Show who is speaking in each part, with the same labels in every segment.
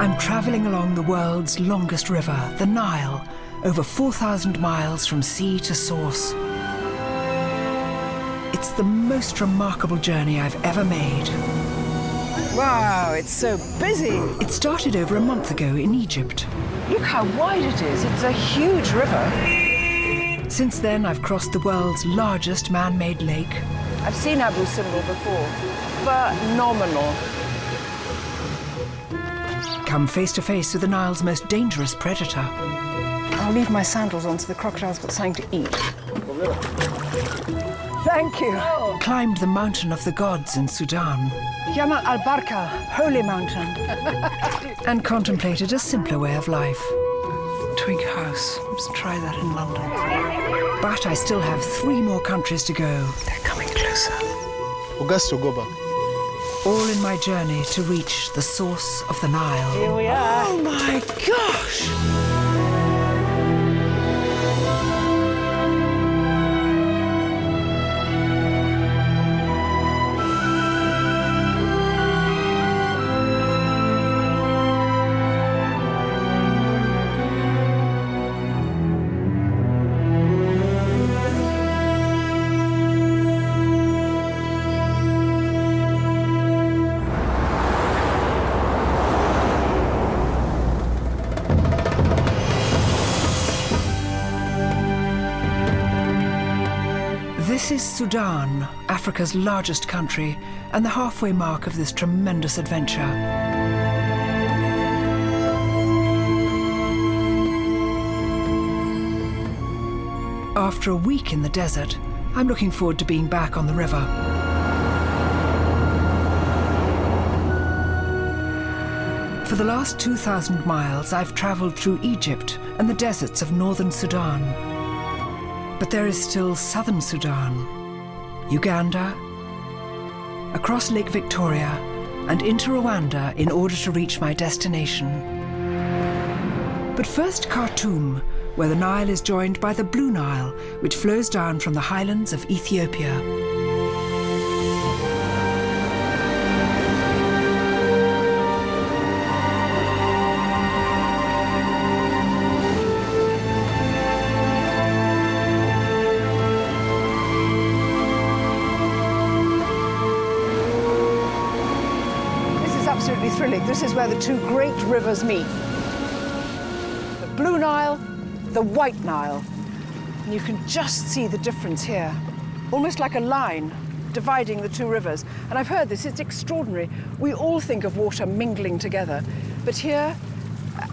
Speaker 1: I'm traveling along the world's longest river, the Nile, over 4,000 miles from sea to source. It's the most remarkable journey I've ever made.
Speaker 2: Wow, it's so busy.
Speaker 1: It started over a month ago in Egypt.
Speaker 2: Look how wide it is. It's a huge river.
Speaker 1: Since then, I've crossed the world's largest man-made lake.
Speaker 2: I've seen Abu Simbel before. Phenomenal.
Speaker 1: Come face to face with the Nile's most dangerous predator.
Speaker 2: I'll leave my sandals on so the crocodile's got something to eat. Thank you.
Speaker 1: Climbed the mountain of the gods in Sudan.
Speaker 2: Yamal al-Barka, holy mountain.
Speaker 1: And contemplated a simpler way of life. Twig house. Let's try that in London. But I still have 3 more countries to go.
Speaker 2: They're coming closer.
Speaker 3: Augusto, go back.
Speaker 1: All in my journey to reach the source of the Nile.
Speaker 2: Here we are. Oh my gosh!
Speaker 1: This is Sudan, Africa's largest country, and the halfway mark of this tremendous adventure. After a week in the desert, I'm looking forward to being back on the river. For the last 2,000 miles, I've traveled through Egypt and the deserts of northern Sudan. But there is still southern Sudan, Uganda, across Lake Victoria, and into Rwanda in order to reach my destination. But first Khartoum, where the Nile is joined by the Blue Nile, which flows down from the highlands of Ethiopia.
Speaker 2: Absolutely thrilling. This is where the 2 great rivers meet. The Blue Nile, the White Nile. And you can just see the difference here. Almost like a line dividing the 2 rivers. And I've heard this, it's extraordinary. We all think of water mingling together. But here,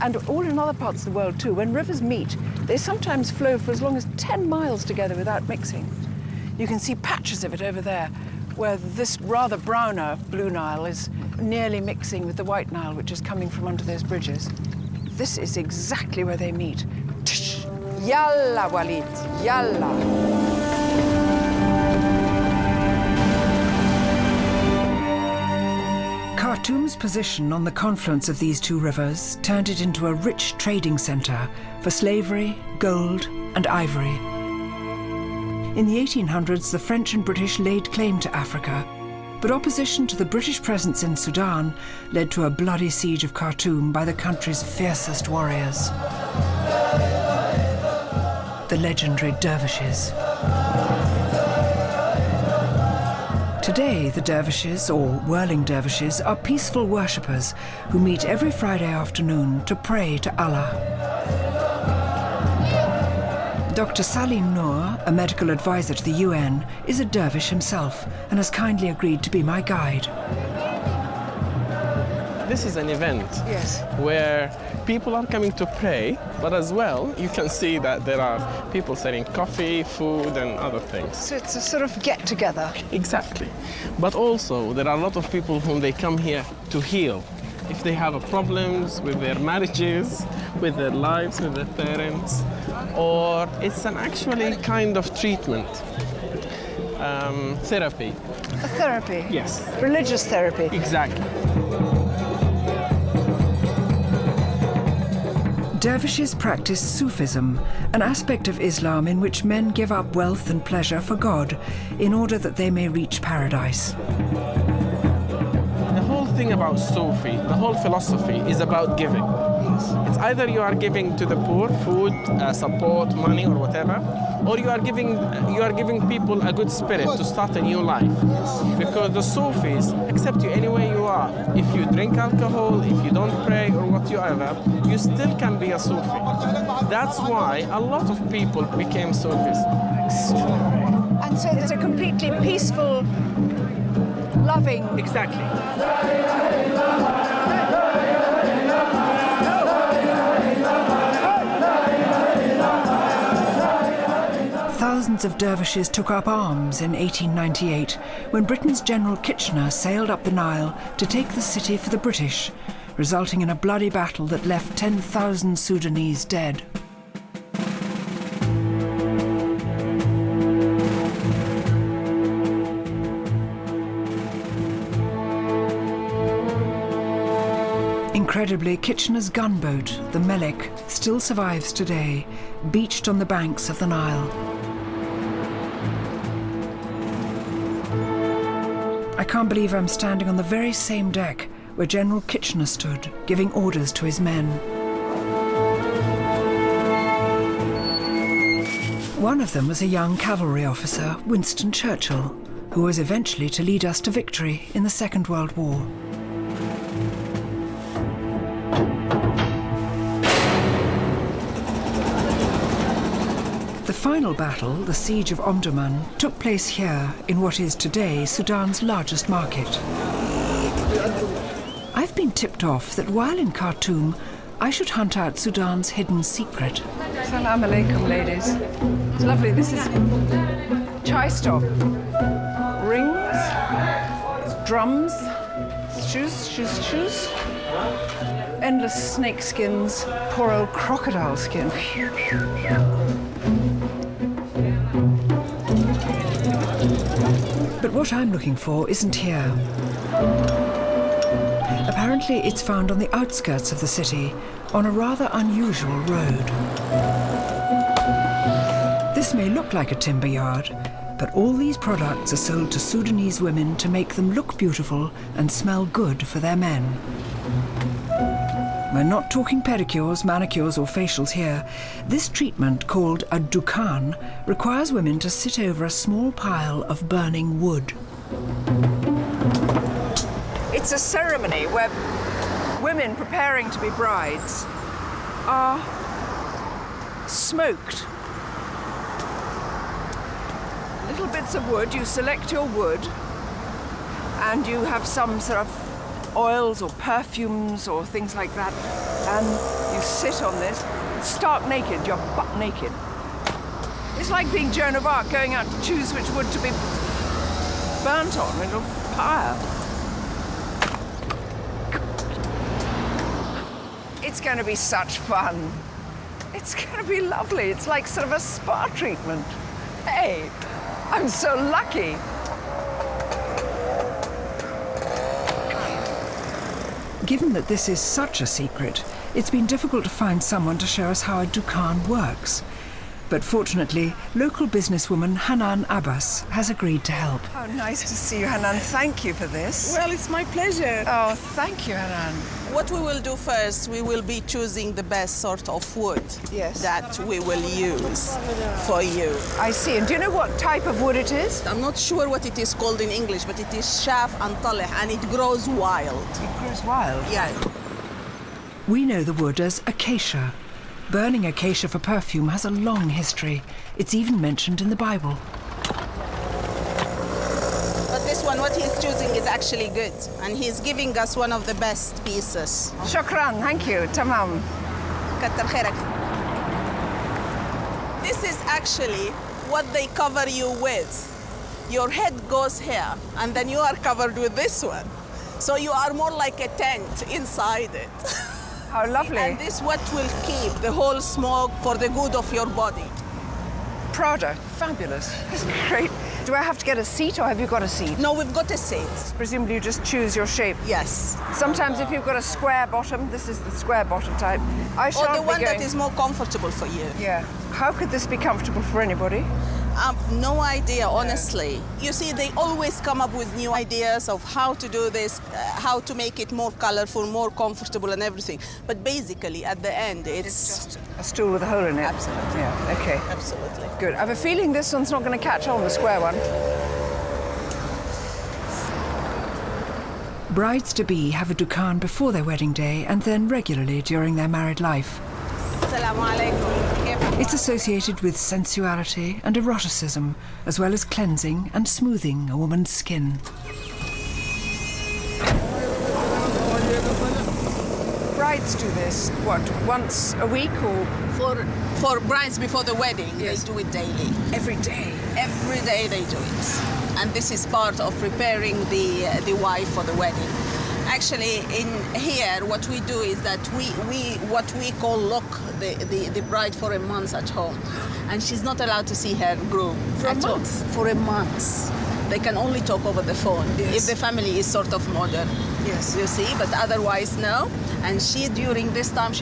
Speaker 2: and all in other parts of the world too, when rivers meet, they sometimes flow for as long as 10 miles together without mixing. You can see patches of it over there, where this rather browner Blue Nile is nearly mixing with the White Nile, which is coming from under those bridges. This is exactly where they meet. Tsh! Yalla, Walid, yalla.
Speaker 1: Khartoum's position on the confluence of these 2 rivers turned it into a rich trading center for slavery, gold, and ivory. In the 1800s, the French and British laid claim to Africa, but opposition to the British presence in Sudan led to a bloody siege of Khartoum by the country's fiercest warriors, the legendary dervishes. Today, the dervishes, or whirling dervishes, are peaceful worshippers who meet every Friday afternoon to pray to Allah. Dr. Salim Noor, a medical advisor to the UN, is a dervish himself and has kindly agreed to be my guide.
Speaker 4: This is an event where people are coming to pray, but as well, you can see that there are people selling coffee, food, and other things.
Speaker 2: So it's a sort of get-together.
Speaker 4: Exactly. But also, there are a lot of people whom they come here to heal. If they have problems with their marriages, with their lives, with their parents, or it's an actually kind of treatment, therapy.
Speaker 2: A therapy?
Speaker 4: Yes.
Speaker 2: Religious therapy?
Speaker 4: Exactly.
Speaker 1: Dervishes practice Sufism, an aspect of Islam in which men give up wealth and pleasure for God in order that they may reach paradise.
Speaker 4: The whole thing about Sufi, the whole philosophy is about giving. It's either you are giving to the poor, food, support, money, or whatever, or you are giving people a good spirit to start a new life. Because the Sufis accept you any way you are. If you drink alcohol, if you don't pray, or whatever, you still can be a Sufi. That's why a lot of people became Sufis.
Speaker 2: And so it's a completely peaceful, loving...
Speaker 4: Exactly.
Speaker 1: Thousands of dervishes took up arms in 1898 when Britain's General Kitchener sailed up the Nile to take the city for the British, resulting in a bloody battle that left 10,000 Sudanese dead. Incredibly, Kitchener's gunboat, the Melik, still survives today, beached on the banks of the Nile. I can't believe I'm standing on the very same deck where General Kitchener stood, giving orders to his men. One of them was a young cavalry officer, Winston Churchill, who was eventually to lead us to victory in the Second World War. The final battle, the Siege of Omdurman, took place here in what is today Sudan's largest market. I've been tipped off that while in Khartoum, I should hunt out Sudan's hidden secret.
Speaker 2: Salam alaikum, ladies. It's lovely. This is chai stop. Rings, drums, shoes. Endless snake skins, poor old crocodile skin.
Speaker 1: But what I'm looking for isn't here. Apparently it's found on the outskirts of the city, on a rather unusual road. This may look like a timber yard, but all these products are sold to Sudanese women to make them look beautiful and smell good for their men. We're not talking pedicures, manicures, or facials here. This treatment, called a dukan, requires women to sit over a small pile of burning wood.
Speaker 2: It's a ceremony where women preparing to be brides are smoked. Little bits of wood, you select your wood, and you have some sort of oils or perfumes or things like that, and you sit on this, stark naked, you're butt naked. It's like being Joan of Arc going out to choose which wood to be burnt on in a fire. It's going to be such fun. It's going to be lovely. It's like sort of a spa treatment. Hey, I'm so lucky.
Speaker 1: Given that this is such a secret, it's been difficult to find someone to show us how a dukan works. But fortunately, local businesswoman Hanan Abbas has agreed to help.
Speaker 2: How nice to see you, Hanan. Thank you for this.
Speaker 5: Well, it's my pleasure.
Speaker 2: Oh, thank you, Hanan.
Speaker 5: What we will do first, we will be choosing the best sort of wood
Speaker 2: Yes.
Speaker 5: that we will use for you.
Speaker 2: I see. And do you know what type of wood it is?
Speaker 5: I'm not sure what it is called in English, but it is shaf and talih, and it grows wild.
Speaker 2: It grows wild.
Speaker 5: Yeah.
Speaker 1: We know the wood as acacia. Burning acacia for perfume has a long history. It's even mentioned in the Bible.
Speaker 5: But this one, what he's choosing is actually good, and he's giving us one of the best pieces.
Speaker 2: Shukran. Thank you. Tamam.
Speaker 5: كتر خيرك. This is actually what they cover you with. Your head goes here, and then you are covered with this one. So you are more like a tent inside it.
Speaker 2: How lovely.
Speaker 5: And this what will keep the whole smoke for the good of your body.
Speaker 2: Prada. Fabulous. That's great. Do I have to get a seat, or have you got a seat?
Speaker 5: No, we've got a seat.
Speaker 2: Presumably you just choose your shape.
Speaker 5: Yes.
Speaker 2: Sometimes if you've got a square bottom, this is the square bottom type. I
Speaker 5: Or
Speaker 2: shan't
Speaker 5: the
Speaker 2: be
Speaker 5: one
Speaker 2: going...
Speaker 5: that is more comfortable for you.
Speaker 2: Yeah. How could this be comfortable for anybody?
Speaker 5: I've no idea, honestly. You see, they always come up with new ideas of how to do this, how to make it more colorful, more comfortable and everything. But basically, at the end,
Speaker 2: It's just a stool with a hole in it.
Speaker 5: Absolutely.
Speaker 2: Yeah, okay.
Speaker 5: Absolutely.
Speaker 2: Good. I have a feeling this one's not going to catch on, the square one.
Speaker 1: Brides-to-be have a dukhan before their wedding day and then regularly during their married life.
Speaker 5: Assalamu alaikum.
Speaker 1: It's associated with sensuality and eroticism, as well as cleansing and smoothing a woman's skin.
Speaker 2: Brides do this, what, once a week or?
Speaker 5: For brides before the wedding,
Speaker 2: Yes.
Speaker 5: they do it daily.
Speaker 2: Every day.
Speaker 5: Every day they do it. And this is part of preparing the wife for the wedding. Actually, in here, what we do is that what we call lock the bride for a month at home. And she's not allowed to see her groom.
Speaker 2: For a
Speaker 5: at all.
Speaker 2: month?
Speaker 5: For a month. They can only talk over the phone.
Speaker 2: Yes.
Speaker 5: If the family is sort of modern.
Speaker 2: Yes.
Speaker 5: You see, but otherwise, no. And she, during this time,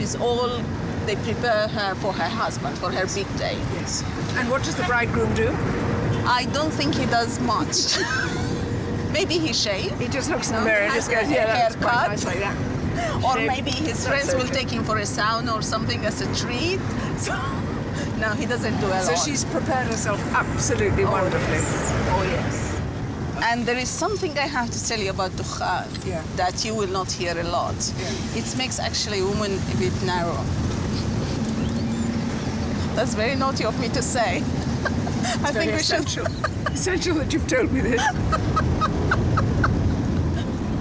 Speaker 5: they prepare her for her husband, for her big day.
Speaker 2: Yes. And what does the bridegroom do?
Speaker 5: I don't think he does much. Maybe he shaves.
Speaker 2: He just looks in the mirror and just goes, yeah, that's quite nice like that.
Speaker 5: Or
Speaker 2: Shave.
Speaker 5: maybe his
Speaker 2: That's
Speaker 5: friends
Speaker 2: so
Speaker 5: will
Speaker 2: true.
Speaker 5: take him for a sauna or something as a treat. So, no, he doesn't do a
Speaker 2: So
Speaker 5: lot.
Speaker 2: she's prepared herself absolutely wonderfully.
Speaker 5: Oh, yes. And there is something I have to tell you about dukhan
Speaker 2: Yeah.
Speaker 5: that you will not hear a lot.
Speaker 2: Yeah.
Speaker 5: It makes actually a woman a bit narrow. That's very naughty of me to say. I think we should.
Speaker 2: Essential that you've told me this.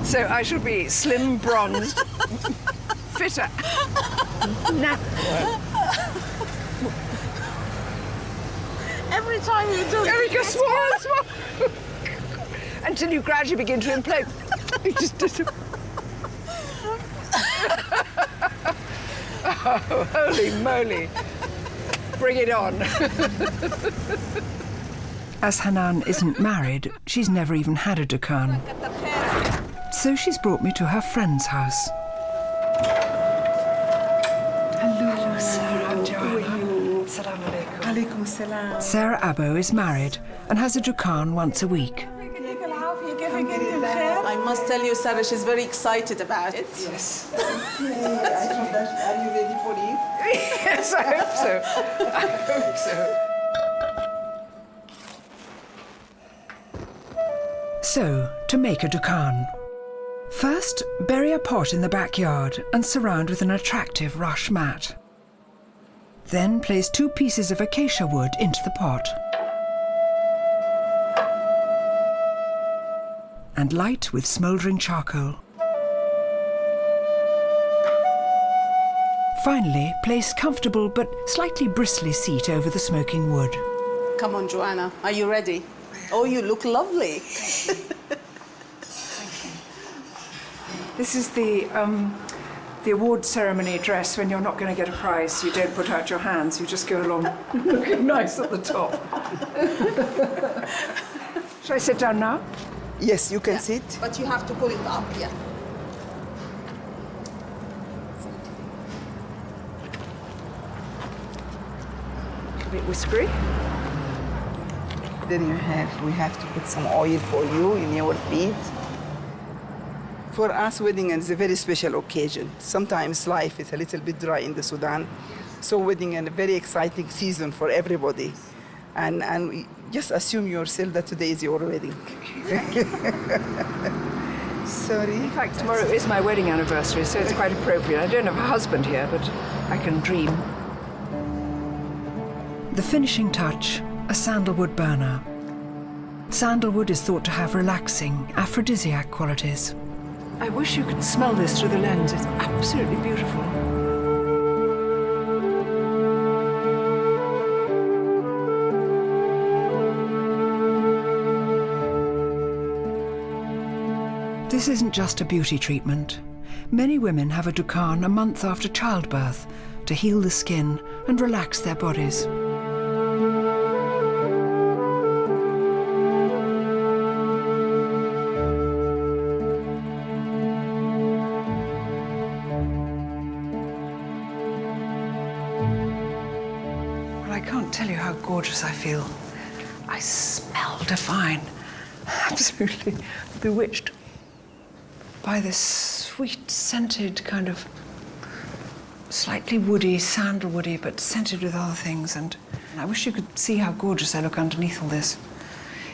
Speaker 2: So I shall be slim, bronzed, fitter. Nah.
Speaker 5: Every time you do
Speaker 2: There we
Speaker 5: it,
Speaker 2: go, small. Until you gradually begin to implode. You just oh, holy moly. Bring it on.
Speaker 1: As Hanan isn't married, she's never even had a dukhan. So she's brought me to her friend's house.
Speaker 2: Hello, Sarah. Joanna. Salam alaikum.
Speaker 6: Alaikum salam.
Speaker 1: Sarah Abbo is married and has a dukhan once a week.
Speaker 5: I must tell you, Sarah, she's very excited about it.
Speaker 2: Yes.
Speaker 6: Are you ready for it?
Speaker 2: Yes, I hope so. I hope so.
Speaker 1: So, to make a dukhan. First, bury a pot in the backyard and surround with an attractive rush mat. Then place 2 pieces of acacia wood into the pot. And light with smouldering charcoal. Finally, place comfortable but slightly bristly seat over the smoking wood.
Speaker 5: Come on, Joanna. Are you ready? Oh, you look lovely.
Speaker 2: This is the award ceremony dress when you're not going to get a prize. You don't put out your hands, you just go along looking nice at the top. Shall I sit down now?
Speaker 6: Yes, you can sit.
Speaker 5: But you have to pull it up, yeah.
Speaker 2: A bit whiskery.
Speaker 6: Then we have to put some oil for you in your feet. For us, wedding is a very special occasion. Sometimes life is a little bit dry in the Sudan. So wedding is a very exciting season for everybody. And we just assume yourself that today is your wedding. Sorry.
Speaker 2: In fact, tomorrow is my wedding anniversary, so it's quite appropriate. I don't have a husband here, but I can dream.
Speaker 1: The finishing touch, a sandalwood burner. Sandalwood is thought to have relaxing, aphrodisiac qualities.
Speaker 2: I wish you could smell this through the lens. It's absolutely beautiful.
Speaker 1: This isn't just a beauty treatment. Many women have a dukhan a month after childbirth to heal the skin and relax their bodies.
Speaker 2: Well, I can't tell you how gorgeous I feel. I smell divine. Absolutely bewitched by this sweet, scented kind of slightly woody, sandalwoody, but scented with other things. And I wish you could see how gorgeous I look underneath all this.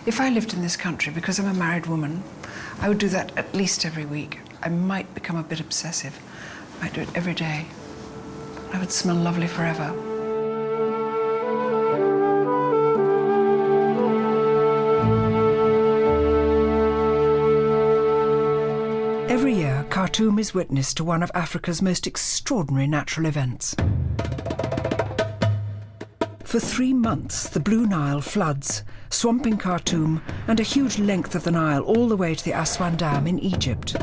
Speaker 2: If I lived in this country, because I'm a married woman, I would do that at least every week. I might become a bit obsessive. I might do it every day. I would smell lovely forever.
Speaker 1: Every year, Khartoum is witness to one of Africa's most extraordinary natural events. For 3 months, the Blue Nile floods, swamping Khartoum and a huge length of the Nile all the way to the Aswan Dam in Egypt.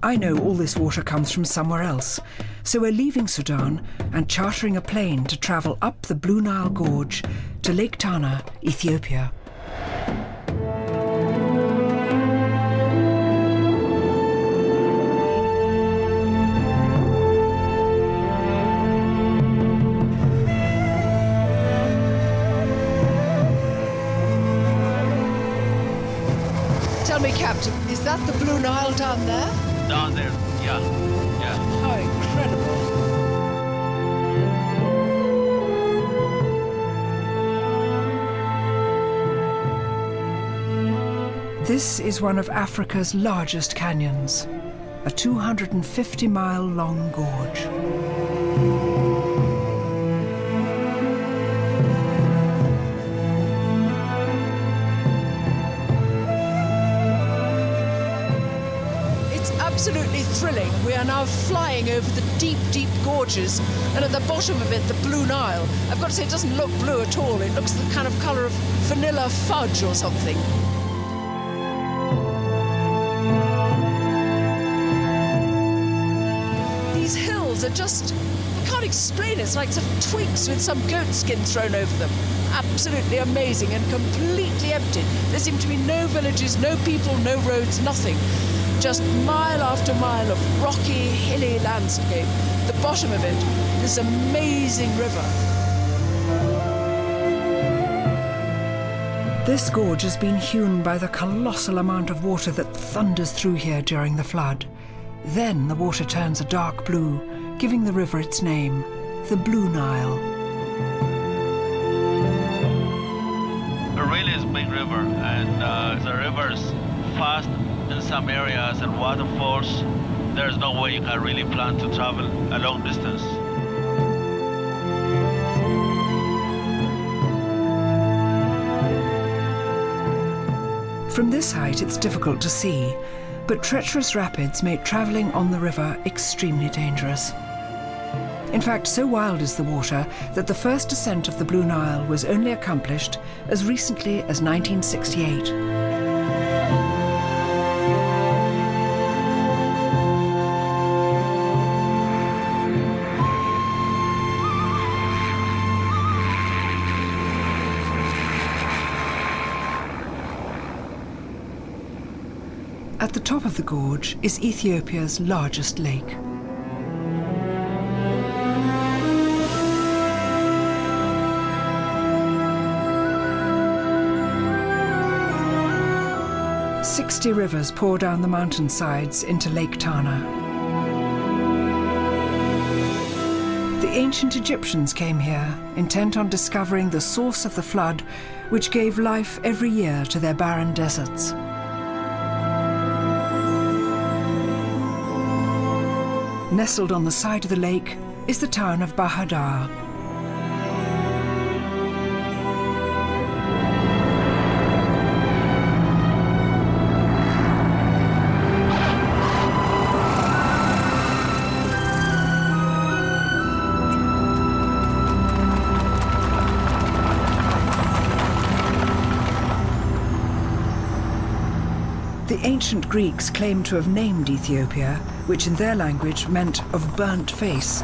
Speaker 1: I know all this water comes from somewhere else, so we're leaving Sudan and chartering a plane to travel up the Blue Nile Gorge to Lake Tana, Ethiopia.
Speaker 2: Tell me, Captain, is that the Blue Nile down there?
Speaker 7: Down there, yeah.
Speaker 2: How incredible.
Speaker 1: This is one of Africa's largest canyons, a 250-mile-long gorge.
Speaker 2: Absolutely thrilling. We are now flying over the deep, deep gorges, and at the bottom of it, the Blue Nile. I've got to say, it doesn't look blue at all. It looks the kind of colour of vanilla fudge or something. These hills are just, I can't explain it. It's like some twigs with some goat skin thrown over them. Absolutely amazing and completely empty. There seem to be no villages, no people, no roads, nothing. Just mile after mile of rocky, hilly landscape. The bottom of it, this amazing river.
Speaker 1: This gorge has been hewn by the colossal amount of water that thunders through here during the flood. Then the water turns a dark blue, giving the river its name, the Blue Nile.
Speaker 7: It really is a big river, and the river's fast in some areas and waterfalls. There's no way you can really plan to travel a long distance.
Speaker 1: From this height, it's difficult to see, but treacherous rapids make travelling on the river extremely dangerous. In fact, so wild is the water that the first descent of the Blue Nile was only accomplished as recently as 1968. At the top of the gorge is Ethiopia's largest lake. "60 rivers pour down the mountainsides into Lake Tana. The ancient Egyptians came here, intent on discovering the source of the flood which gave life every year to their barren deserts. Nestled on the side of the lake is the town of Bahadar. The ancient Greeks claimed to have named Ethiopia, which in their language meant of burnt face.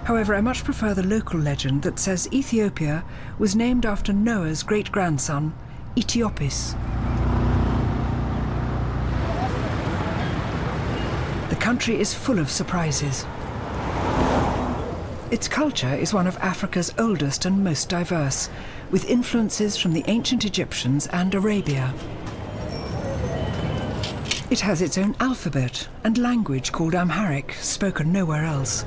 Speaker 1: However, I much prefer the local legend that says Ethiopia was named after Noah's great-grandson, Ethiopis. The country is full of surprises. Its culture is one of Africa's oldest and most diverse, with influences from the ancient Egyptians and Arabia. It has its own alphabet and language called Amharic, spoken nowhere else.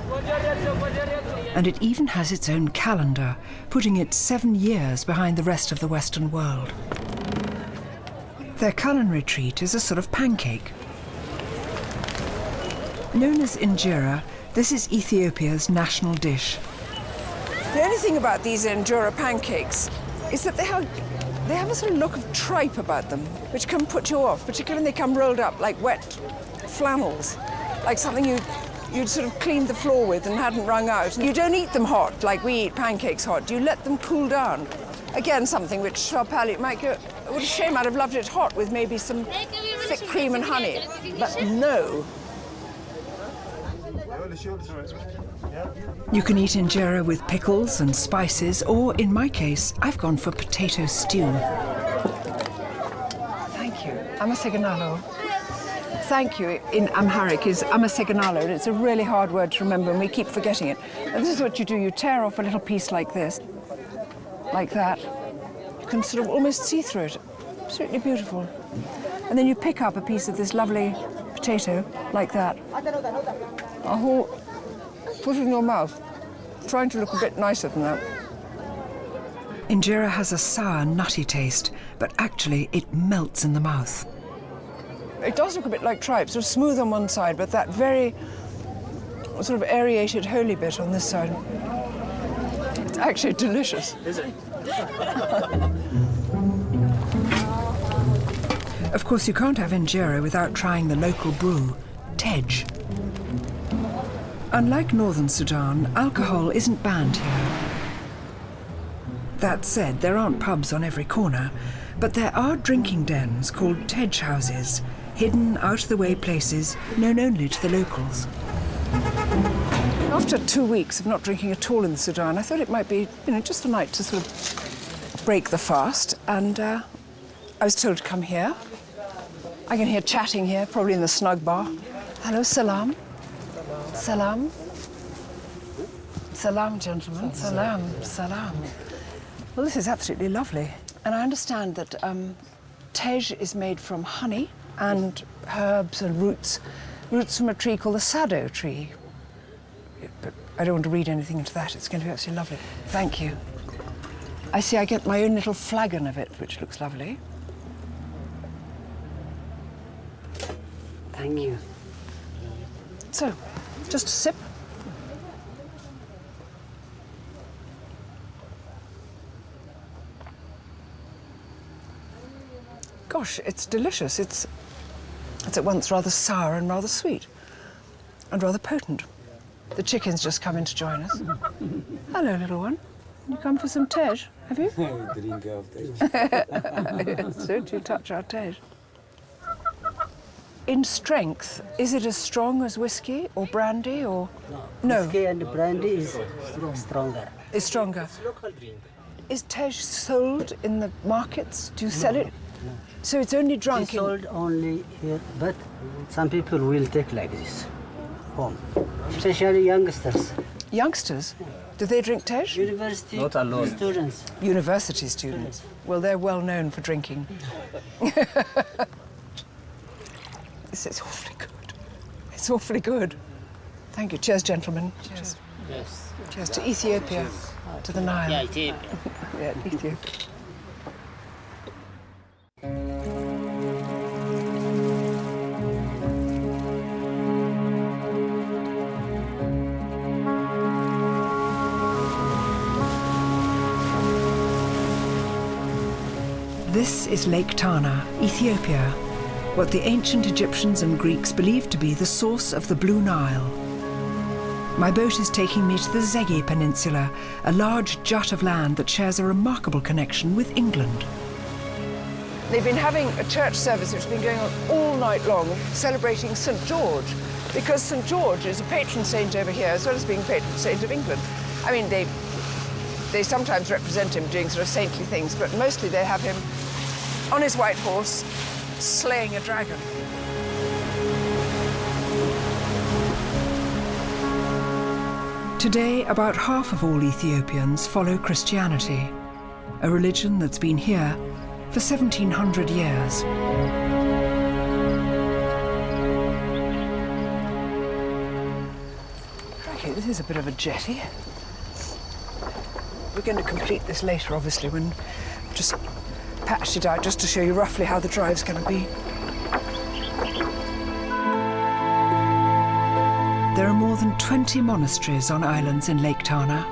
Speaker 1: And it even has its own calendar, putting it 7 years behind the rest of the Western world. Their culinary treat is a sort of pancake. Known as injera, this is Ethiopia's national dish.
Speaker 2: The only thing about these injera pancakes is that they have a sort of look of tripe about them, which can put you off, particularly when they come rolled up like wet flannels, like something you'd sort of cleaned the floor with and hadn't wrung out. You don't eat them hot like we eat pancakes hot. You let them cool down. Again, something which our palate might go, what a shame, I'd have loved it hot with maybe some thick cream and honey. But no.
Speaker 1: You can eat injera with pickles and spices, or in my case, I've gone for potato stew.
Speaker 2: Thank you. Amaseganalo. Thank you in Amharic is amaseganalo, and it's a really hard word to remember, and we keep forgetting it. And this is what you do. You tear off a little piece like this, like that. You can sort of almost see through it. Absolutely beautiful. And then you pick up a piece of this lovely potato, like that. Put it in your mouth, trying to look a bit nicer than that.
Speaker 1: Injera has a sour, nutty taste, but actually it melts in the mouth.
Speaker 2: It does look a bit like tripe, sort of smooth on one side, but that very sort of aerated holy bit on this side. It's actually delicious.
Speaker 8: Is it?
Speaker 1: Of course, you can't have injera without trying the local brew, tej. Unlike northern Sudan, alcohol isn't banned here. That said, there aren't pubs on every corner, but there are drinking dens called tej houses, hidden, out-of-the-way places known only to the locals.
Speaker 2: After 2 weeks of not drinking at all in the Sudan, I thought it might be, just a night to sort of break the fast, and I was told to come here. I can hear chatting here, probably in the snug bar. Hello, salam. Salam. Salam, gentlemen. Salam. Salam. Well, this is absolutely lovely. And I understand that tej is made from honey and herbs and roots from a tree called the sado tree. But I don't want to read anything into that. It's going to be absolutely lovely. Thank you. I see I get my own little flagon of it, which looks lovely.
Speaker 8: Thank you.
Speaker 2: So, just a sip. Gosh, it's delicious. It's at once rather sour and rather sweet, and rather potent. The chicken's just come in to join us. Hello, little one. You come for some tej, have you?
Speaker 8: Drink of tej.
Speaker 2: So do you touch our tej? In strength, is it as strong as whiskey or brandy or? No.
Speaker 8: Whiskey and brandy is stronger.
Speaker 2: It's stronger.
Speaker 8: It's local drink.
Speaker 2: Is tej sold in the markets? Do you sell it?
Speaker 8: No.
Speaker 2: So it's only
Speaker 8: It's
Speaker 2: drunk in...
Speaker 8: sold only here, but some people will take like this home, especially youngsters.
Speaker 2: Youngsters? Do they drink tej?
Speaker 8: University students.
Speaker 2: University students. Well, they're well known for drinking. This is awfully good. It's awfully good. Thank you. Cheers, gentlemen. Cheers.
Speaker 8: Yes.
Speaker 2: Cheers to Ethiopia, to the Nile.
Speaker 8: Yeah, Ethiopia.
Speaker 2: Yeah, Ethiopia.
Speaker 1: This is Lake Tana, Ethiopia, what the ancient Egyptians and Greeks believed to be the source of the Blue Nile. My boat is taking me to the Zegi Peninsula, a large jut of land that shares a remarkable connection with England.
Speaker 2: They've been having a church service which has been going on all night long, celebrating St. George, because St. George is a patron saint over here, as well as being patron saint of England. I mean, they sometimes represent him doing sort of saintly things, but mostly they have him on his white horse, slaying a dragon.
Speaker 1: Today, about half of all Ethiopians follow Christianity, a religion that's been here for 1700 years.
Speaker 2: Okay, this is a bit of a jetty. We're going to complete this later, obviously, when I've just patched it out just to show you roughly how the drive's going to be.
Speaker 1: There are more than 20 monasteries on islands in Lake Tana.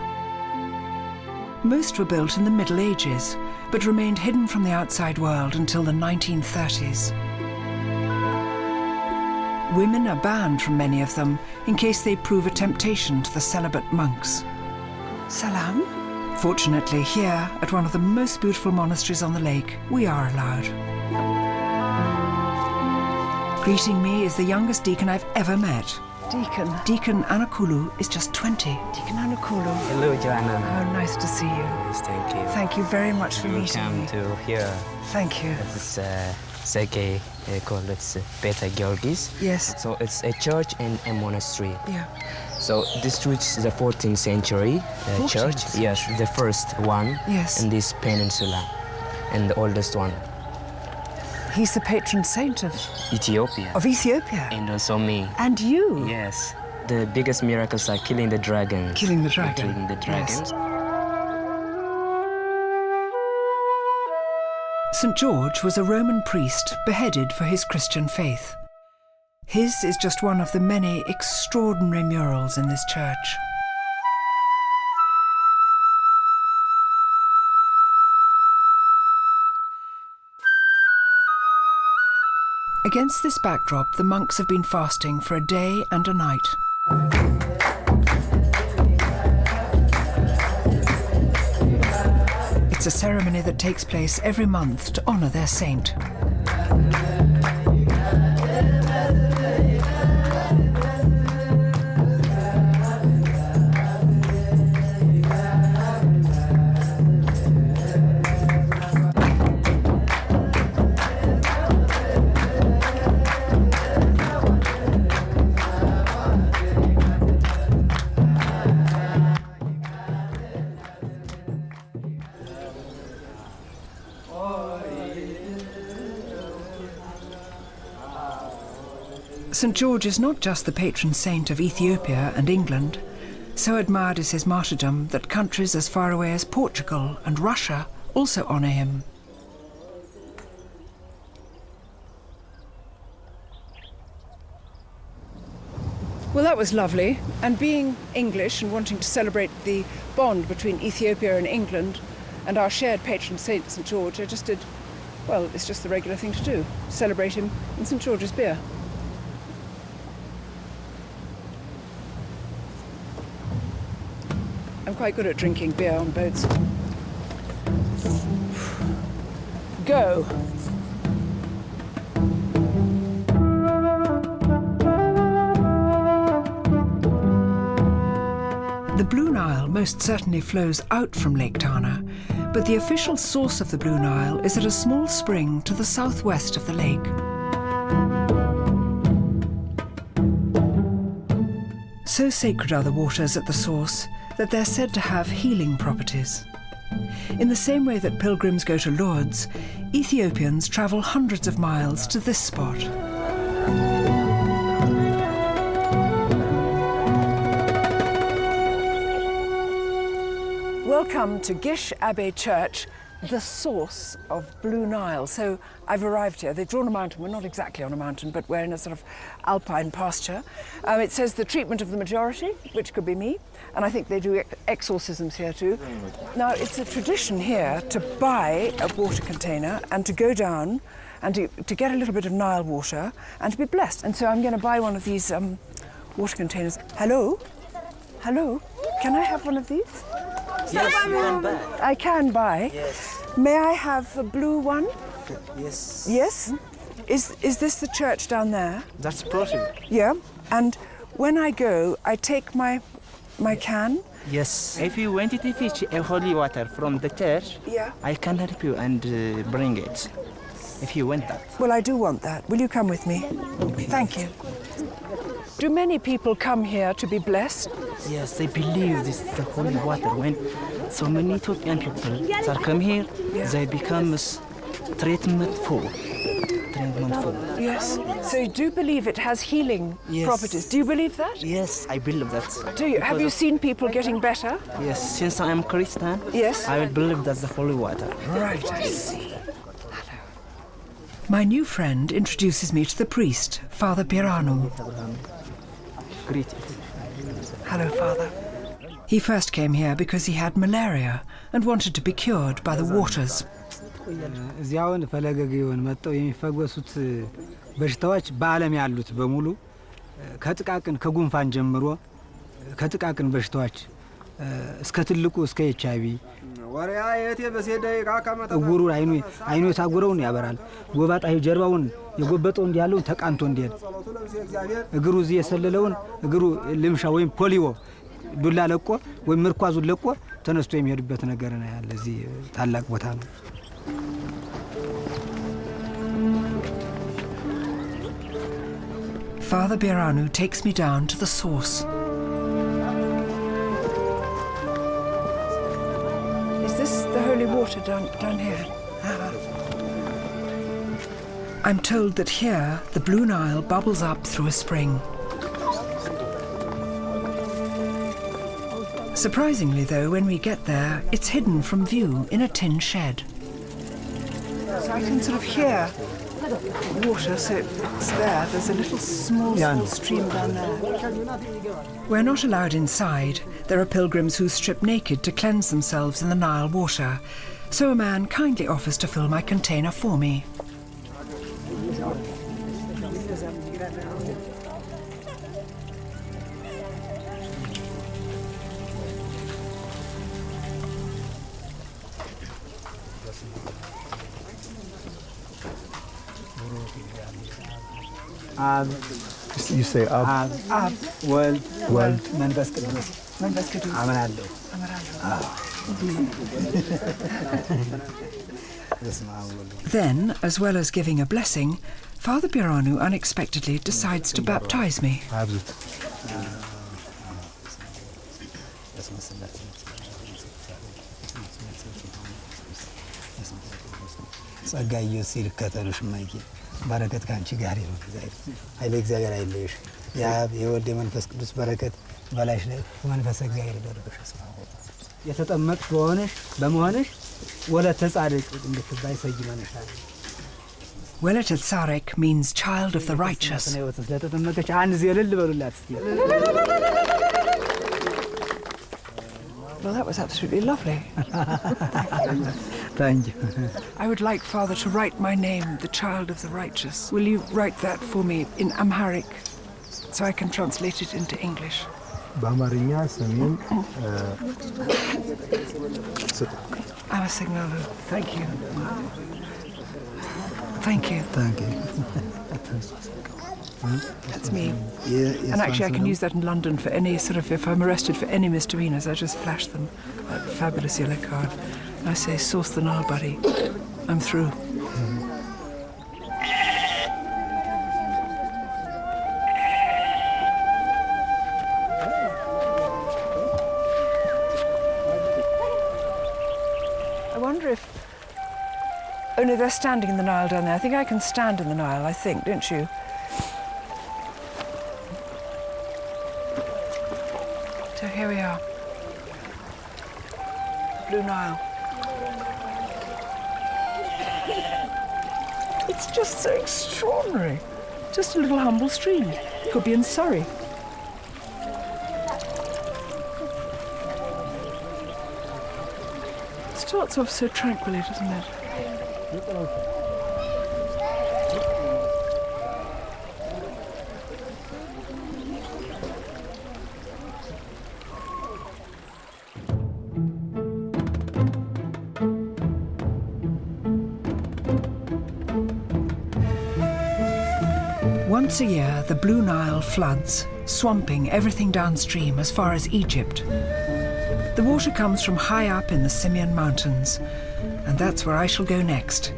Speaker 1: Most were built in the Middle Ages, but remained hidden from the outside world until the 1930s. Women are banned from many of them in case they prove a temptation to the celibate monks.
Speaker 2: Salam.
Speaker 1: Fortunately, here, at one of the most beautiful monasteries on the lake, we are allowed. Greeting me is the youngest deacon I've ever met.
Speaker 2: Deacon.
Speaker 1: Deacon Anakulu is just 20.
Speaker 2: Deacon Anakulu.
Speaker 9: Hello, Joanna.
Speaker 2: How nice to see you.
Speaker 9: Yes, thank you.
Speaker 2: Thank you very much for meeting
Speaker 9: Welcome
Speaker 2: me.
Speaker 9: to here.
Speaker 2: Thank you.
Speaker 9: This Seke called Beta Georgis.
Speaker 2: Yes.
Speaker 9: So it's a church and a monastery.
Speaker 2: Yeah.
Speaker 9: So this church is a 14th century
Speaker 2: 14th
Speaker 9: church.
Speaker 2: century.
Speaker 9: Yes, the first one
Speaker 2: Yes.
Speaker 9: in this peninsula, and the oldest one.
Speaker 2: He's the patron saint of
Speaker 9: Ethiopia.
Speaker 2: Ethiopia.
Speaker 9: And also me.
Speaker 2: And you.
Speaker 9: Yes. The biggest miracles are killing the dragons.
Speaker 2: Killing the dragon.
Speaker 9: Killing the dragons.
Speaker 2: Yes.
Speaker 1: St. George was a Roman priest beheaded for his Christian faith. His is just one of the many extraordinary murals in this church. Against this backdrop, the monks have been fasting for a day and a night. It's a ceremony that takes place every month to honor their saint. St. George is not just the patron saint of Ethiopia and England. So admired is his martyrdom that countries as far away as Portugal and Russia also honour him.
Speaker 2: Well, that was lovely. And being English and wanting to celebrate the bond between Ethiopia and England and our shared patron saint, St. George, I just did, well, it's just the regular thing to do. Celebrate him in St. George's beer. I'm quite good at drinking beer on boats. Go.
Speaker 1: The Blue Nile most certainly flows out from Lake Tana, but the official source of the Blue Nile is at a small spring to the southwest of the lake. So sacred are the waters at the source that they're said to have healing properties. In the same way that pilgrims go to Lourdes, Ethiopians travel hundreds of miles to this spot.
Speaker 2: Welcome to Gish Abbey Church, the source of Blue Nile. So I've arrived here. They've drawn a mountain. We're not exactly on a mountain, but we're in a sort of alpine pasture. It says the treatment of the majority, which could be me, and I think they do exorcisms here too. Now, it's a tradition here to buy a water container and to go down and to get a little bit of Nile water and to be blessed. And so I'm going to buy one of these water containers. Hello? Hello? Can I have one of these?
Speaker 8: Yes, you can buy.
Speaker 2: I can buy.
Speaker 8: Yes.
Speaker 2: May I have a blue one?
Speaker 8: Yes.
Speaker 2: Yes? Is this the church down there?
Speaker 8: That's possible.
Speaker 2: Yeah. And when I go, I take my can?
Speaker 8: Yes. If you wanted to fetch a holy water from the church,
Speaker 2: Yeah.
Speaker 8: I can help you and bring it. If you want that.
Speaker 2: Well, I do want that. Will you come with me? Thank you. Do many people come here to be blessed?
Speaker 10: Yes, they believe this is the holy water. When so many Ethiopian people that come here, they become treatment for.
Speaker 2: Yes. So you do believe it has healing properties. Do you believe that?
Speaker 10: Yes, I believe that.
Speaker 2: Do you? Have you seen people getting better?
Speaker 10: Yes, since I am Christian, I will believe that's the holy water.
Speaker 2: Right, I see.
Speaker 1: My new friend introduces me to the priest, Father Biranu.
Speaker 10: Greetings.
Speaker 1: Hello, Father. He first came here because he had malaria and wanted to be cured by the waters.
Speaker 11: እዚያውን ፈለገ ግዮን መጥተው የሚፈወሱት በሽታዎች በዓለም ያሉት በሙሉ ከጥቃቅን ከጉንፋን ጀምሮ ከጥቃቅን በሽታዎች እስከ ትልቁ እስከ ኤችአይቪ ወሪያ የቴ በሰደይ ካካመጣ እጉሩ አይኑ የታጎረውን ያበራል ጎባጣ ጀርባውን የጎበጠው እንዲያለው ተቃንቶ እንዲሄድ እግሩ እዚህ የሰለለውን እግሩ ልምሻ ወይም ፖሊዮ ዱላ ለቆ ወይም ምርኳዙን ለቆ ተነስቶ የሚሄድበት ነገር ነው ያለ እዚህ ታላቅ ቦታ ነው።
Speaker 1: Father Biranu takes me down to the source.
Speaker 2: Is this the holy water down here?
Speaker 1: I'm told that here the Blue Nile bubbles up through a spring. Surprisingly though, when we get there, it's hidden from view in a tin shed.
Speaker 2: So I can sort of hear water, so it's there. There's a little small stream down there.
Speaker 1: We're not allowed inside. There are pilgrims who strip naked to cleanse themselves in the Nile water. So a man kindly offers to fill my container for me.
Speaker 3: You say Ab.
Speaker 11: Ab. World. መንፈስ ቅዱስ አመናለሁ።
Speaker 1: Then, as well as giving a blessing, Father Biranu unexpectedly decides to baptize me.
Speaker 11: ጸጋዬ ሲል ከተሉሽ ማይኪ በረከት ካንቺ ጋር ይሁን። ኃይለ እግዚአብሔር አይለይሽ። የአብ የወልድ የመንፈስ ቅዱስ በረከት በላይሽ ላይ መንፈስ እግዚአብሔር ይደርብሽ። የተጠመቅሽ በመሆንሽ ወለተ ጻድቅ እንድትባይ ሰይመንሻል።
Speaker 1: Welete Tsarek means child of the righteous.
Speaker 11: ስለተጠመቀች አንድ ዘለል በሉላት እስቲ።
Speaker 2: Well, that was absolutely lovely.
Speaker 11: Thank you.
Speaker 2: I would like Father to write my name, the child of the righteous. Will you write that for me in Amharic so I can translate it into English?
Speaker 3: በአማርኛ ስሜን
Speaker 2: Amasignalu. Thank you. Thank you.
Speaker 11: Thank you.
Speaker 2: That's me. And actually I can use that in London for any sort of, if I'm arrested for any misdemeanors, I just flash them that fabulous yellow card. And I say, source the Nile, buddy. I'm through. I wonder if... Oh no, they're standing in the Nile down there. I think I can stand in the Nile, I think, don't you? So here we are. Blue Nile. It's just so extraordinary. Just a little humble stream. Could be in Surrey. It starts off so tranquilly, doesn't it?
Speaker 1: Once a year, the Blue Nile floods, swamping everything downstream as far as Egypt. The water comes from high up in the Simeon mountains, and that's where I shall go next,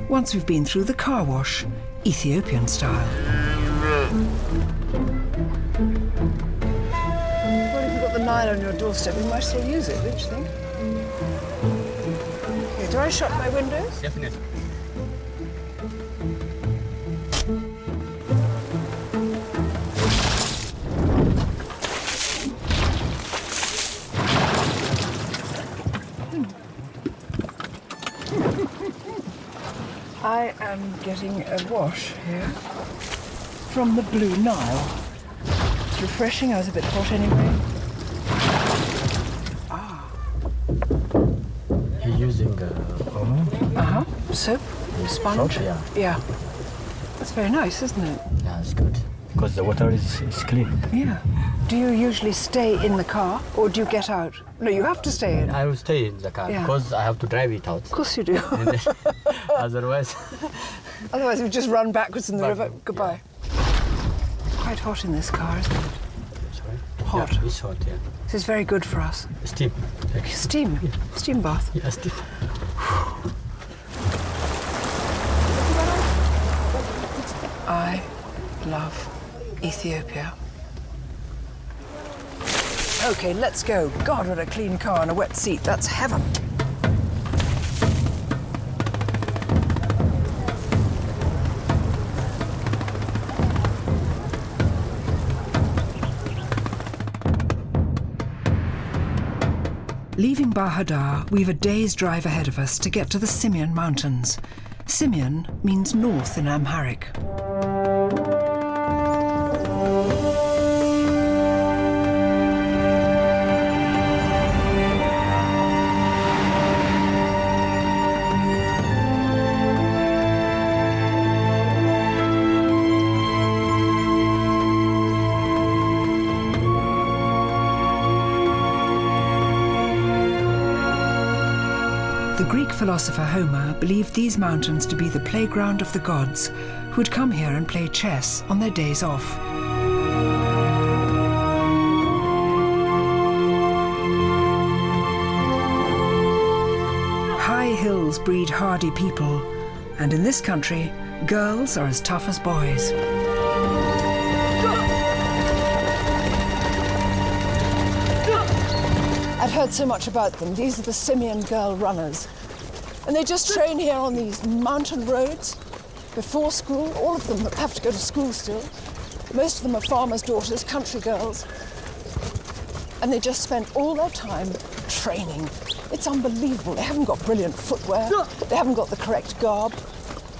Speaker 1: once we've been through the car wash, Ethiopian style.
Speaker 2: What have you got the Nile on your doorstep, you might as well use it, don't you think? Okay, do I shut my windows?
Speaker 10: Definitely.
Speaker 2: I am getting a wash here from the Blue Nile. It's refreshing. I was a bit hot anyway.
Speaker 10: You're using
Speaker 2: Soap, sponge.
Speaker 10: Soap, yeah.
Speaker 2: Yeah. That's very nice, isn't it?
Speaker 10: Yeah, it's good. Because the water is clean.
Speaker 2: Yeah. Do you usually stay in the car or do you get out? No, you have to stay in.
Speaker 10: I will stay in the car because I have to drive it out.
Speaker 2: Of course you do.
Speaker 10: And then, otherwise...
Speaker 2: Otherwise we just run backwards in the river.
Speaker 10: Yeah.
Speaker 2: Goodbye. Quite hot in this car, isn't it?
Speaker 10: Sorry?
Speaker 2: Hot.
Speaker 10: Yeah, it's hot, yeah.
Speaker 2: This is very good for us.
Speaker 10: Steam.
Speaker 2: Steam?
Speaker 10: Yeah.
Speaker 2: Steam bath?
Speaker 10: Yeah, steam.
Speaker 2: I love Ethiopia. Okay, let's go. God, what a clean car and a wet seat. That's heaven.
Speaker 1: Leaving Bahadar, we've a day's drive ahead of us to get to the Simeon Mountains. Simeon means north in Amharic. The Greek philosopher Homer believed these mountains to be the playground of the gods who would come here and play chess on their days off. High hills breed hardy people, and in this country, girls are as tough as boys.
Speaker 2: I've heard so much about them. These are the Simeon girl runners. And they just train here on these mountain roads before school. All of them have to go to school still. Most of them are farmers' daughters, country girls. And they just spend all their time training. It's unbelievable. They haven't got brilliant footwear. They haven't got the correct garb.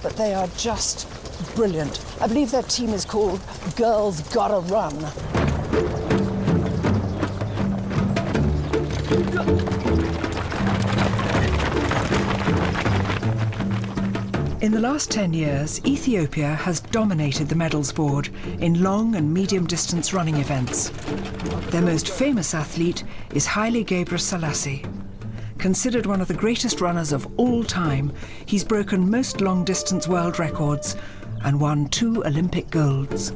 Speaker 2: But they are just brilliant. I believe their team is called Girls Gotta Run.
Speaker 1: In the last 10 years, Ethiopia has dominated the medals board in long and medium distance running events. Their most famous athlete is Haile Gebrselassie. Considered one of the greatest runners of all time, he's broken most long distance world records and won 2 Olympic golds.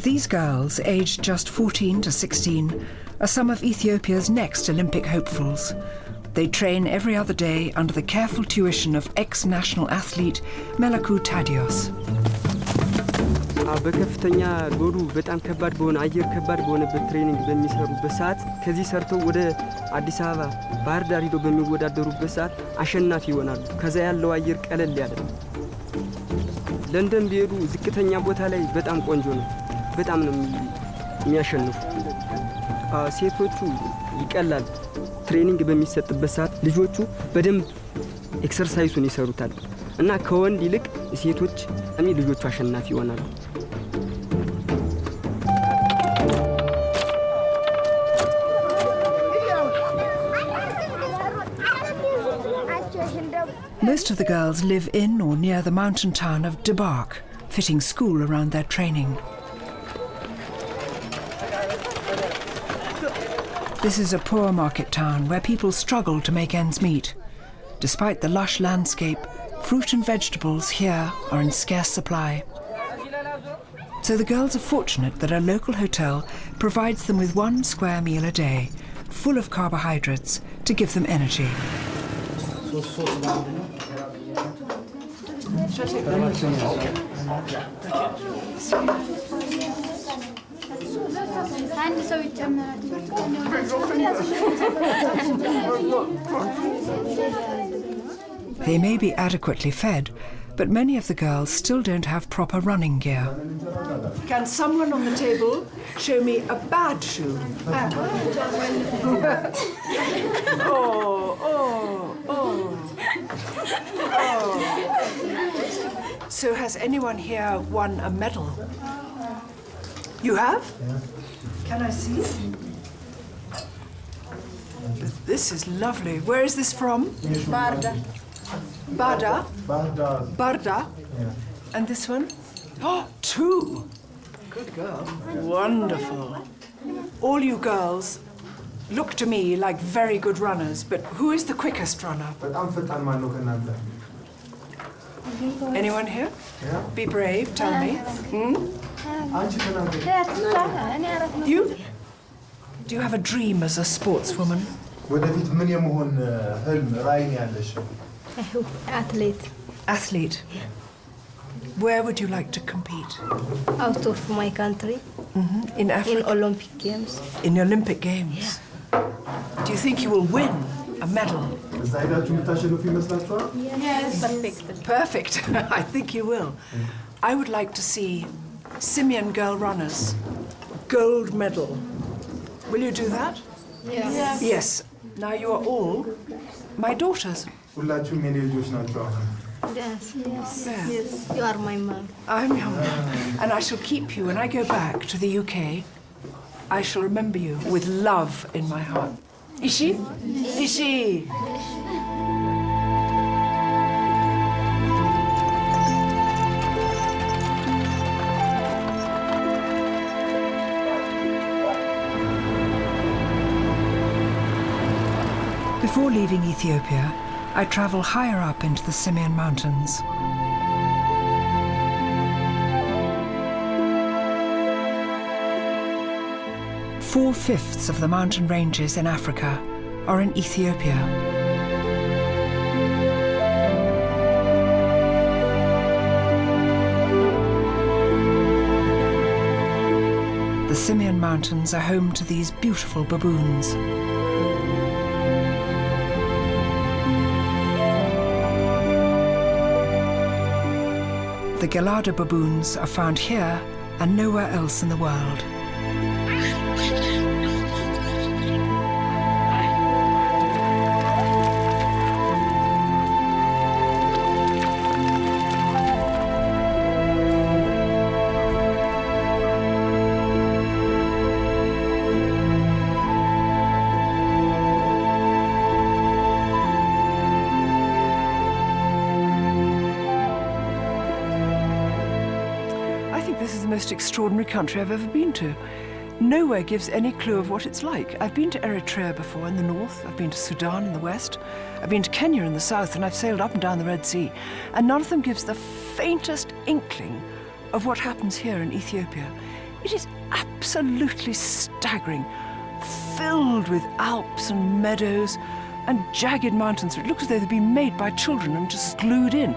Speaker 1: These girls, aged just 14 to 16, are some of Ethiopia's next Olympic hopefuls. They train every other day under the careful tuition of ex-national athlete Melaku Tadios.
Speaker 12: በከፍተኛ ሎዱ በጣም ከባድ በሆነ አየር ከባድ በሆነበት ትሬኒንግ በሚሰሩበት ሰዓት ከዚህ ሰርተው ወደ አዲስ አበባ ባህር ዳር ሄደው በሚወዳደሩበት ሰዓት አሸናፊ ይሆናሉ። ከዛ ያለው አየር ቀለል ያለ ነው። ለንደን ቢሄዱ ዝቅተኛ ቦታ ላይ በጣም ቆንጆ ነው። በጣም ነው የሚያሸንፉ። ሴቶቹ ይቀላል። ትሬኒንግ በሚሰጥበት ሰዓት ልጆቹ በደንብ ኤክሰርሳይሱን ይሰሩታል እና ከወንድ ይልቅ ሴቶች ልጆቹ አሸናፊ ይሆናሉ።
Speaker 1: Most of the girls live in or near the mountain town of Debark, fitting school around their training. This is a poor market town where people struggle to make ends meet. Despite the lush landscape, fruit and vegetables here are in scarce supply. So the girls are fortunate that a local hotel provides them with 1 square meal a day, full of carbohydrates to give them energy. They may be adequately fed, but many of the girls still don't have proper running gear.
Speaker 2: Can someone on the table show me a bad shoe? So has anyone here won a medal? You have?
Speaker 3: Yeah.
Speaker 2: Can I see? This is lovely. Where is this from?
Speaker 5: Barda.
Speaker 2: Barda?
Speaker 3: Barda.
Speaker 2: Barda?
Speaker 3: Yeah.
Speaker 2: And this one? Oh, 2. Good girl. Wonderful. All you girls look to me like very good runners, but who is the quickest runner? Anyone here?
Speaker 3: Yeah.
Speaker 2: Be brave, tell me. You? Do you have a dream as a sportswoman?
Speaker 3: ወደፊት ምን የመሆን ህልም ራዕይ ነው ያለሽ?
Speaker 2: Athlete. Where would you like to compete?
Speaker 13: Out of my country.
Speaker 2: In Africa?
Speaker 13: In Olympic Games.
Speaker 2: In the Olympic Games? Do you think you will win a medal?
Speaker 3: እዛ ሄዳችሁ የምታሸንፉ ይመስላችኋል?
Speaker 13: Yes.
Speaker 2: Perfect. I think you will. I would like to see Simeon girl runners. Gold medal. Will you do that?
Speaker 13: Yes.
Speaker 2: Yes. Now you are all my daughters.
Speaker 3: ሁላችሁም የኔ ልጆች ናቸው አሁን።
Speaker 13: Yes.
Speaker 2: Yeah.
Speaker 13: Yes. You are my mom.
Speaker 2: I'm your mum. And I shall keep you when I go back to the UK. I shall remember you with love in my heart. Ishi? Ishi!
Speaker 1: Before leaving Ethiopia, I travel higher up into the Simeon Mountains. Four-fifths of the mountain ranges in Africa are in Ethiopia. The Simeon Mountains are home to these beautiful baboons. The Gelada baboons are found here and nowhere else in the world.
Speaker 2: This is the most extraordinary country I've ever been to. Nowhere gives any clue of what it's like. I've been to Eritrea before in the north, I've been to Sudan in the west, I've been to Kenya in the south, and I've sailed up and down the Red Sea, and none of them gives the faintest inkling of what happens here in Ethiopia. It is absolutely staggering, filled with Alps and meadows and jagged mountains. It looks as though they've been made by children and just glued in.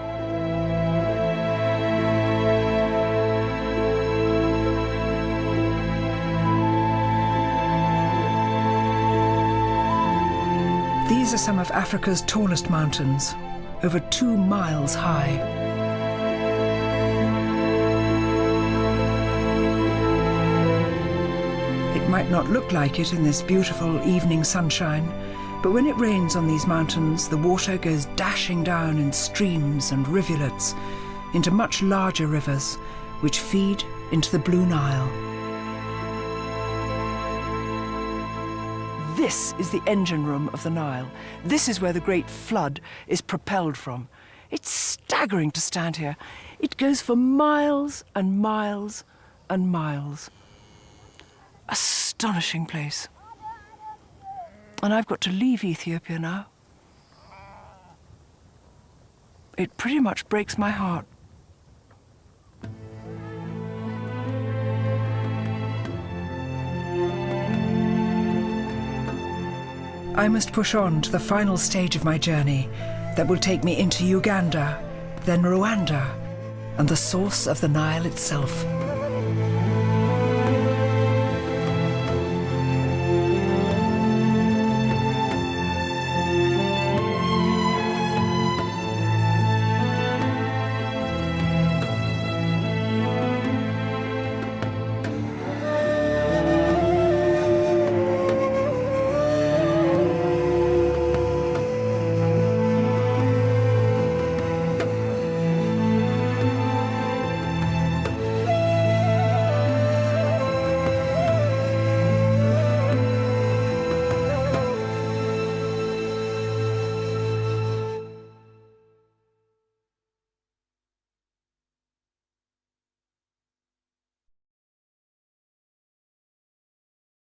Speaker 1: These are some of Africa's tallest mountains, over 2 miles high. It might not look like it in this beautiful evening sunshine, but when it rains on these mountains, the water goes dashing down in streams and rivulets into much larger rivers, which feed into the Blue Nile.
Speaker 2: This is the engine room of the Nile. This is where the great flood is propelled from. It's staggering to stand here. It goes for miles and miles and miles. Astonishing place. And I've got to leave Ethiopia now. It pretty much breaks my heart.
Speaker 1: I must push on to the final stage of my journey that will take me into Uganda, then Rwanda, and the source of the Nile itself.